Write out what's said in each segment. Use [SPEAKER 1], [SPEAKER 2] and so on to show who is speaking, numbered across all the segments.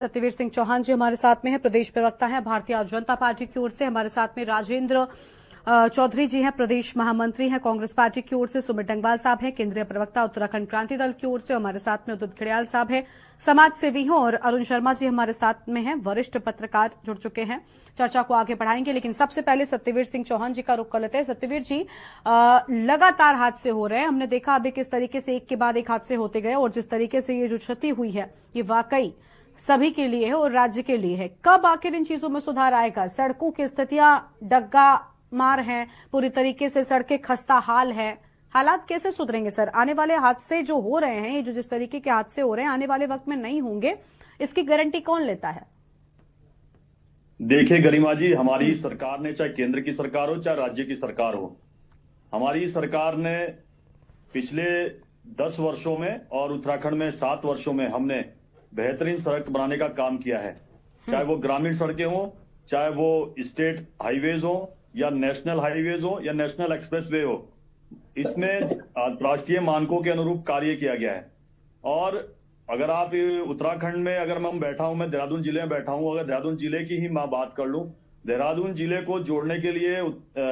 [SPEAKER 1] सत्यवीर सिंह चौहान जी हमारे साथ में हैं, प्रदेश प्रवक्ता हैं भारतीय जनता पार्टी की ओर से। हमारे साथ में राजेंद्र चौधरी जी हैं, प्रदेश महामंत्री हैं कांग्रेस पार्टी की ओर से। सुमित डंगवाल साहब हैं, केंद्रीय प्रवक्ता उत्तराखंड क्रांति दल की ओर से। हमारे साथ में उदित खड़ियाल साहब हैं, समाज सेवी हैं। और अरुण शर्मा जी हमारे साथ में हैं, वरिष्ठ पत्रकार जुड़ चुके हैं। चर्चा को आगे बढ़ाएंगे, लेकिन सबसे पहले सत्यवीर सिंह चौहान जी का रुख कर लेते हैं। सत्यवीर जी, लगातार हादसे हो रहे हैं। हमने देखा अभी किस तरीके से एक के बाद एक हादसे होते गए, और जिस तरीके से ये जो क्षति हुई है ये वाकई सभी के लिए है और राज्य के लिए है। कब आखिर इन चीजों में सुधार आएगा? सड़कों की स्थितियां डग्गा मार हैं, पूरी तरीके से सड़कें खस्ता हाल है। हालात कैसे सुधरेंगे सर? आने वाले हादसे जो हो रहे हैं, ये जो जिस तरीके के हादसे हो रहे हैं, आने वाले वक्त में नहीं होंगे, इसकी गारंटी कौन लेता है?
[SPEAKER 2] देखिए गरिमा जी, हमारी सरकार ने, चाहे केंद्र की सरकार हो चाहे राज्य की सरकार हो, हमारी सरकार ने पिछले 10 वर्षों में और उत्तराखंड में 7 वर्षों में हमने बेहतरीन सड़क बनाने का काम किया है। चाहे वो ग्रामीण सड़कें हो, चाहे वो स्टेट हाईवेज हो, या नेशनल हाईवेज हो, या नेशनल एक्सप्रेसवे हो, इसमें राष्ट्रीय मानकों के अनुरूप कार्य किया गया है। और अगर आप उत्तराखंड में, अगर मैं बैठा हूं, मैं देहरादून जिले में बैठा हूं, अगर देहरादून जिले की ही मैं बात कर लूं, देहरादून जिले को जोड़ने के लिए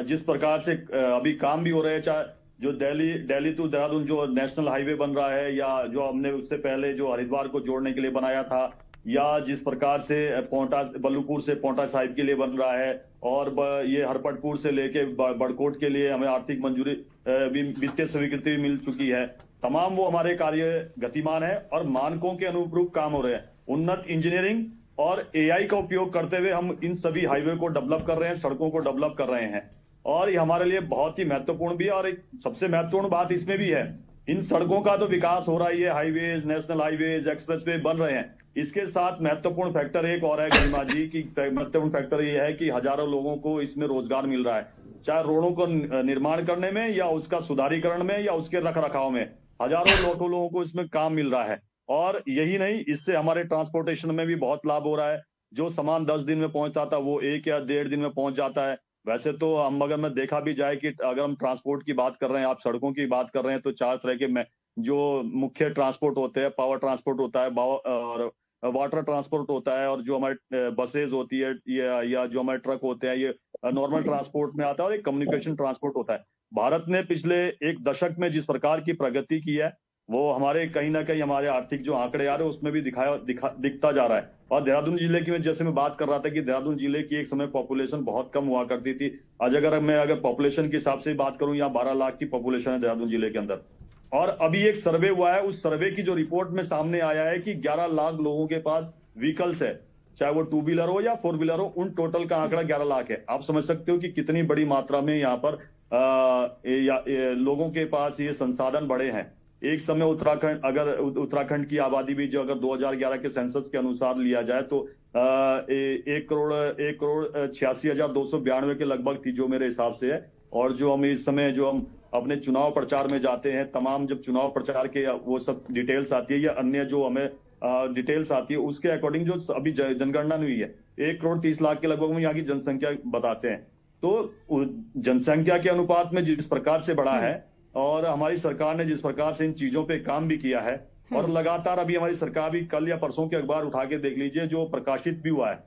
[SPEAKER 2] जिस प्रकार से अभी काम भी हो रहे हैं, चाहे जो दिल्ली टू देहरादून जो नेशनल हाईवे बन रहा है, या जो हमने उससे पहले जो हरिद्वार को जोड़ने के लिए बनाया था, या जिस प्रकार से पोंटा बल्लूपुर से पोंटा साहिब के लिए बन रहा है, और ये हरपटपुर से लेके बड़कोट के लिए हमें आर्थिक मंजूरी वित्तीय स्वीकृति भी मिल चुकी है। तमाम वो हमारे कार्य गतिमान है और मानकों के अनुरूप काम हो रहे हैं। उन्नत इंजीनियरिंग और एआई का उपयोग करते हुए हम इन सभी हाईवे को डेवलप कर रहे हैं, सड़कों को डेवलप कर रहे हैं, और ये हमारे लिए बहुत ही महत्वपूर्ण भी है। और एक सबसे महत्वपूर्ण बात इसमें भी है, इन सड़कों का तो विकास हो रहा ही है, हाईवेज, नेशनल हाईवेज, एक्सप्रेसवे बन रहे हैं। इसके साथ महत्वपूर्ण फैक्टर एक और है गरिमा जी, की महत्वपूर्ण फैक्टर ये है कि हजारों लोगों को इसमें रोजगार मिल रहा है, चाहे रोडों को निर्माण करने में, या उसका सुधारीकरण में, या उसके रख रखाव में। हजारों लोगों को इसमें काम मिल रहा है। और यही नहीं, इससे हमारे ट्रांसपोर्टेशन में भी बहुत लाभ हो रहा है। जो सामान 10 दिन में पहुंचता था वो 1 या 1.5 दिन में पहुंच जाता है। वैसे तो हम, अगर मैं देखा भी जाए कि अगर हम ट्रांसपोर्ट की बात कर रहे हैं, आप सड़कों की बात कर रहे हैं, तो 4 तरह के जो मुख्य ट्रांसपोर्ट होते हैं, पावर ट्रांसपोर्ट होता है, और वाटर ट्रांसपोर्ट होता है, और जो हमारे बसेज होती है, या जो हमारे ट्रक होते हैं, ये नॉर्मल ट्रांसपोर्ट में आता है, और एक कम्युनिकेशन ट्रांसपोर्ट होता है। भारत ने पिछले 1 दशक में जिस प्रकार की प्रगति की है, वो हमारे कहीं ना कहीं हमारे आर्थिक जो आंकड़े आ रहे हैं उसमें भी दिखता जा रहा है। और देहरादून जिले की, मैं जैसे मैं बात कर रहा था कि देहरादून जिले की एक समय पॉपुलेशन बहुत कम हुआ करती थी। आज अगर पॉपुलेशन के हिसाब से बात करूं, यहाँ 12 लाख की पॉपुलेशन है देहरादून जिले के अंदर। और अभी एक सर्वे हुआ है, उस सर्वे की जो रिपोर्ट में सामने आया है कि 11 लाख लोगों के पास व्हीकल्स है, चाहे वो 2 व्हीलर हो या 4 व्हीलर हो, उन टोटल का आंकड़ा 11 लाख है। आप समझ सकते हो कि कितनी बड़ी मात्रा में यहाँ पर लोगों के पास ये संसाधन बढ़े हैं। एक समय उत्तराखंड की आबादी भी जो अगर 2011 के सेंसस के अनुसार लिया जाए तो 1,86,292 के लगभग थी, जो मेरे हिसाब से है। और जो हम इस समय जो हम अपने चुनाव प्रचार में जाते हैं, तमाम जब चुनाव प्रचार के वो सब डिटेल्स आती है, या अन्य जो हमें डिटेल्स आती है, उसके अकॉर्डिंग जो अभी जनगणना हुई है, 1,30,00,000 के लगभग में यहाँ की जनसंख्या बताते हैं। तो जनसंख्या के अनुपात में जिस प्रकार से बढ़ा है, और हमारी सरकार ने जिस प्रकार से इन चीजों पे काम भी किया है, और लगातार अभी हमारी सरकार भी, कल या परसों के अखबार उठा के देख लीजिए, जो प्रकाशित भी हुआ है,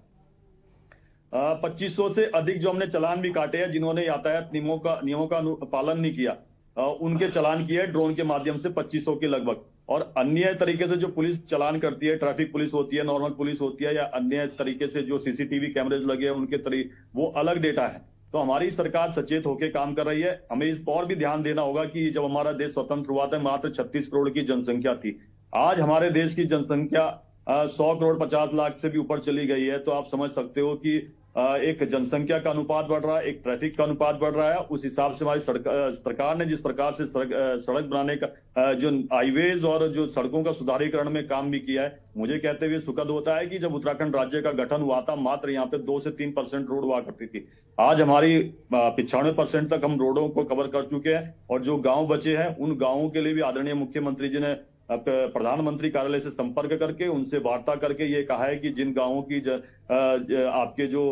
[SPEAKER 2] 2500 से अधिक जो हमने चालान भी काटे हैं, जिन्होंने यातायात नियमों का पालन नहीं किया, उनके चालान किए ड्रोन के माध्यम से 2500 के लगभग। और अन्य तरीके से जो पुलिस चालान करती है, ट्रैफिक पुलिस होती है, नॉर्मल पुलिस होती है, या अन्य तरीके से जो सीसीटीवी कैमरेज लगे हैं उनके तरीके, वो अलग डेटा है। तो हमारी सरकार सचेत होकर काम कर रही है। हमें इस पर भी ध्यान देना होगा कि जब हमारा देश स्वतंत्र हुआ था, मात्र 36 करोड़ की जनसंख्या थी। आज हमारे देश की जनसंख्या 100 करोड़ 50 लाख से भी ऊपर चली गई है। तो आप समझ सकते हो कि एक जनसंख्या का अनुपात बढ़ रहा है, एक ट्रैफिक का अनुपात बढ़ रहा है। उस हिसाब से हमारी सरकार ने जिस प्रकार से सड़क बनाने का, जो हाईवेज और जो सड़कों का सुधारीकरण में काम भी किया है, मुझे कहते हुए सुखद होता है कि जब उत्तराखंड राज्य का गठन हुआ था, मात्र यहाँ पे 2 से 3% रोड हुआ करती थी। आज हमारी 95% तक हम रोडों को कवर कर चुके हैं। और जो गांव बचे हैं, उन गांवों के लिए भी आदरणीय मुख्यमंत्री जी ने प्रधानमंत्री कार्यालय से संपर्क करके, उनसे वार्ता करके ये कहा है कि जिन गांवों की आपके जो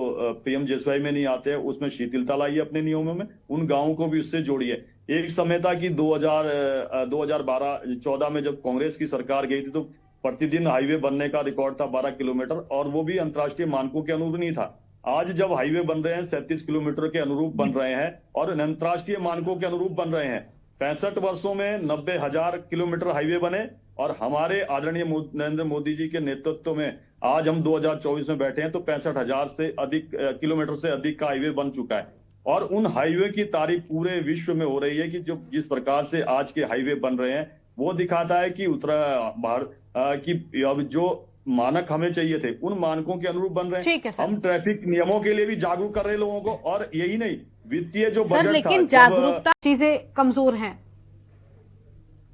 [SPEAKER 2] पीएमजीएसवाई में नहीं आते हैं, उसमें शिथिलता लाइए अपने नियमों में, उन गांवों को भी उससे जोड़िए। एक समय था कि 2012-14 में जब कांग्रेस की सरकार गई थी, तो प्रतिदिन हाईवे बनने का रिकॉर्ड था 12 किलोमीटर, और वो भी अंतर्राष्ट्रीय मानकों के अनुरूप नहीं था। आज जब हाईवे बन रहे हैं 37 किलोमीटर के अनुरूप बन रहे हैं और अंतर्राष्ट्रीय मानकों के अनुरूप बन रहे हैं। 65 वर्षों में 90,000 किलोमीटर हाईवे बने, और हमारे आदरणीय नरेंद्र मोदी जी के नेतृत्व में आज हम 2024 में बैठे हैं तो 65,000 से अधिक किलोमीटर से अधिक का हाईवे बन चुका है। और उन हाईवे की तारीफ पूरे विश्व में हो रही है कि जो जिस प्रकार से आज के हाईवे बन रहे हैं वो दिखाता है कि भारत की अब जो मानक हमें चाहिए थे उन मानकों के अनुरूप बन रहे हैं। हम ट्रैफिक नियमों के लिए भी जागरूक कर रहे हैं लोगों को, और यही नहीं, वित्तीय जो बजट था,
[SPEAKER 1] लेकिन जागरूकता चीजें कमजोर हैं।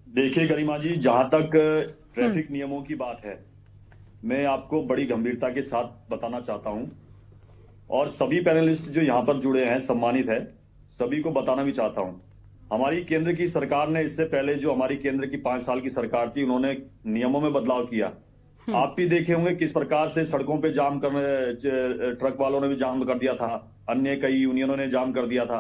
[SPEAKER 2] देखिए गरिमा जी, जहां तक ट्रैफिक नियमों की बात है, मैं आपको बड़ी गंभीरता के साथ बताना चाहता हूं, और सभी पैनलिस्ट जो यहां पर जुड़े हैं सम्मानित है, सभी को बताना भी चाहता हूं। हमारी केंद्र की सरकार ने इससे पहले जो हमारी केंद्र की 5 साल की सरकार थी, उन्होंने नियमों में बदलाव किया। आप भी देखे होंगे किस प्रकार से सड़कों पे जाम करने, ट्रक वालों ने भी जाम कर दिया था, अन्य कई यूनियनों ने जाम कर दिया था।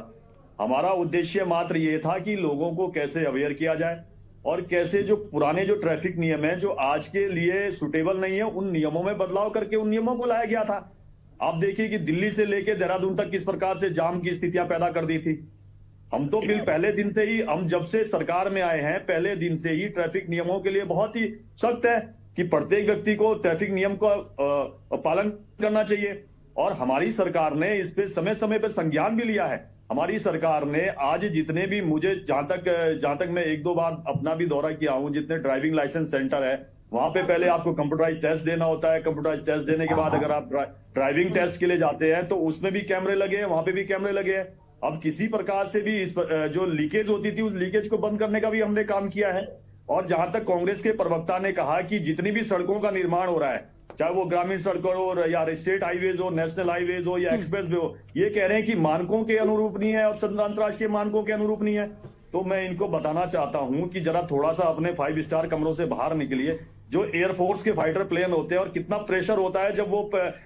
[SPEAKER 2] हमारा उद्देश्य मात्र ये था कि लोगों को कैसे अवेयर किया जाए और कैसे जो पुराने जो ट्रैफिक नियम है जो आज के लिए सुटेबल नहीं है, उन नियमों में बदलाव करके उन नियमों को लाया गया था। आप देखिए कि दिल्ली से लेकर देहरादून तक किस प्रकार से जाम की स्थितियां पैदा कर दी थी। हम तो पहले दिन से ही, हम जब से सरकार में आए हैं पहले दिन से ही ट्रैफिक नियमों के लिए बहुत ही सख्त है कि प्रत्येक व्यक्ति को ट्रैफिक नियम का पालन करना चाहिए, और हमारी सरकार ने इस पे समय समय पर संज्ञान भी लिया है। हमारी सरकार ने आज जितने भी, मुझे जहां तक मैं 1-2 बार अपना भी दौरा किया हूं, जितने ड्राइविंग लाइसेंस सेंटर है वहां पे पहले आपको कंप्यूटराइज टेस्ट देना होता है। कंप्यूटराइज टेस्ट देने के बाद अगर आप ड्राइविंग टेस्ट के लिए जाते हैं तो उसमें भी कैमरे लगे हैं, वहां पे भी कैमरे लगे हैं। अब किसी प्रकार से भी इस जो लीकेज होती थी उस लीकेज को बंद करने का भी हमने काम किया है। और जहां तक कांग्रेस के प्रवक्ता ने कहा कि जितनी भी सड़कों का निर्माण हो रहा है, चाहे वो ग्रामीण सड़कों हो या स्टेट हाईवेज हो, नेशनल हाईवेज हो या एक्सप्रेस वे हो, ये कह रहे हैं कि मानकों के अनुरूप नहीं है और अंतर्राष्ट्रीय मानकों के अनुरूप नहीं है। तो मैं इनको बताना चाहता हूं कि जरा थोड़ा सा अपने 5 स्टार कमरों से बाहर निकलिए। जो एयरफोर्स के फाइटर प्लेन होते हैं और कितना प्रेशर होता है जब वो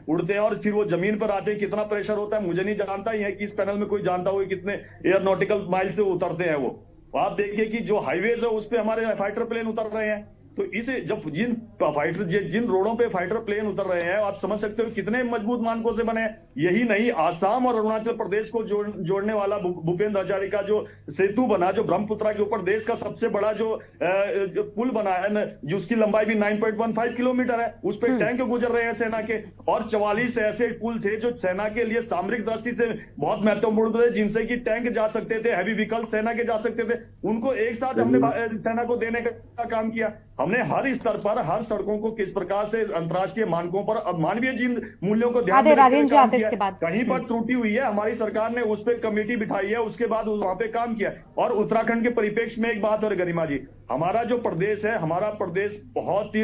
[SPEAKER 2] उड़ते हैं और फिर वो जमीन पर आते हैं, कितना प्रेशर होता है मुझे नहीं जानता ही है कि इस पैनल में कोई जानता हो कितने एयरोनॉटिकल माइल से उतरते हैं वो। आप देखिए कि जो हाईवेज है उस पे हमारे फाइटर प्लेन उतर रहे हैं। तो इसे जब जिन रोडों पे फाइटर प्लेन उतर रहे हैं, आप समझ सकते हो कितने मजबूत मानकों से बने हैं। यही नहीं, आसाम और अरुणाचल प्रदेश को जोड़ने वाला भूपेंद्र हजारिका जो सेतु बना, जो ब्रह्मपुत्रा के ऊपर देश का सबसे बड़ा जो पुल बना है, जिसकी लंबाई भी 9.15 किलोमीटर है, उस पर टैंक गुजर रहे हैं सेना के। और 44 ऐसे पुल थे जो सेना के लिए सामरिक दृष्टि से बहुत महत्वपूर्ण थे, जिनसे कि टैंक जा सकते थे, हैवी व्हीकल सेना के जा सकते थे। उनको एक साथ हमने सेना को देने का काम किया। हमने हर स्तर पर हर सड़कों को किस प्रकार से अंतर्राष्ट्रीय मानकों पर मानवीय जीवन मूल्यों को ध्यान में रखते हुए काम किया। कहीं पर त्रुटि हुई है, हमारी सरकार ने उस पर कमेटी बिठाई है, उसके बाद वहां पे काम किया। और उत्तराखंड के परिप्रेक्ष्य में एक बात और गरिमा जी, हमारा जो प्रदेश है, हमारा प्रदेश बहुत ही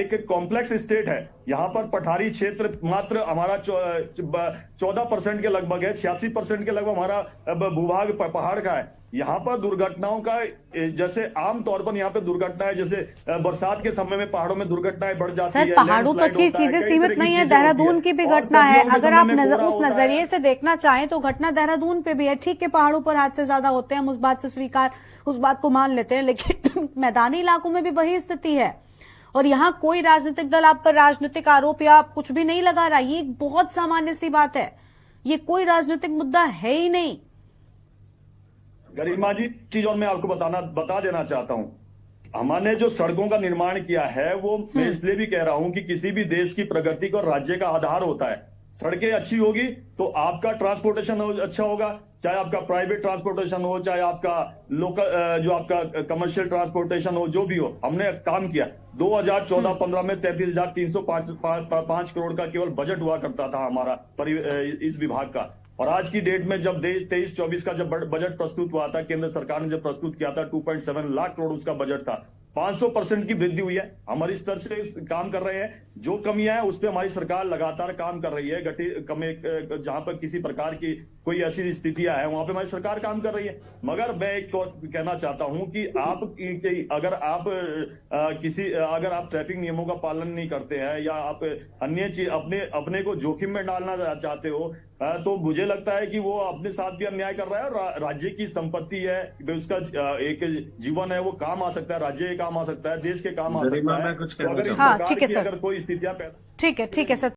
[SPEAKER 2] एक कॉम्प्लेक्स स्टेट है। यहाँ पर पठारी क्षेत्र मात्र हमारा 14% के लगभग है, 86% के लगभग हमारा भूभाग पहाड़ का है। यहाँ पर दुर्घटनाओं का, जैसे आमतौर पर यहाँ पे दुर्घटना है, जैसे बरसात के समय में पहाड़ों में दुर्घटनाएं बढ़ जाती है।
[SPEAKER 1] पहाड़ों तक की चीजें सीमित नहीं है, देहरादून की भी घटना है। अगर आप उस नजरिए से देखना चाहें तो घटना देहरादून पे भी है। ठीक है, पहाड़ों पर हादसे ज्यादा होते हैं, हम उस बात से स्वीकार, उस बात को मान लेते हैं, लेकिन मैदानी इलाकों में भी वही स्थिति है। और यहाँ कोई राजनीतिक दल आप पर राजनीतिक आरोप या कुछ भी नहीं लगा रहा। ये एक बहुत सामान्य सी बात है, ये कोई राजनीतिक मुद्दा है ही नहीं।
[SPEAKER 2] गरिमा जी, चीज और मैं आपको बता देना चाहता हूं, हमने जो सड़कों का निर्माण किया है वो मैं इसलिए भी कह रहा हूं कि किसी भी देश की प्रगति को राज्य का आधार होता है। सड़कें अच्छी होगी तो आपका ट्रांसपोर्टेशन अच्छा होगा, चाहे आपका प्राइवेट ट्रांसपोर्टेशन हो, चाहे आपका लोकल जो आपका कमर्शियल ट्रांसपोर्टेशन हो, जो भी हो। हमने काम किया। 2014-15 में 33,305 करोड़ का केवल बजट हुआ करता था हमारा इस विभाग का। और आज की डेट में जब 23-24 का जब बजट प्रस्तुत हुआ था, केंद्र सरकार ने जब प्रस्तुत किया था, 2.7 लाख करोड़ उसका बजट था। 500% की वृद्धि हुई है। हम इस स्तर से काम कर रहे हैं। जो कमियां हैं उस पर हमारी सरकार लगातार काम कर रही है। जहां पर किसी प्रकार की कोई ऐसी स्थितियां हैं वहां पे हमारी सरकार काम कर रही है। मगर मैं एक और कहना चाहता हूं कि अगर आप ट्रैफिक नियमों का पालन नहीं करते हैं या आप अन्य चीज अपने को जोखिम में डालना चाहते हो, तो मुझे लगता है कि वो अपने साथ भी अन्याय कर रहा है। और राज्य की संपत्ति है, उसका एक जीवन है, वो काम आ सकता है, राज्य के काम आ सकता है, देश के काम आ सकता है।
[SPEAKER 3] कुछ
[SPEAKER 2] तो अगर इस
[SPEAKER 1] हाँ,
[SPEAKER 2] प्रकार
[SPEAKER 1] ठीक है
[SPEAKER 2] की
[SPEAKER 1] सर।
[SPEAKER 2] अगर कोई स्थितियां
[SPEAKER 1] ठीक है सर।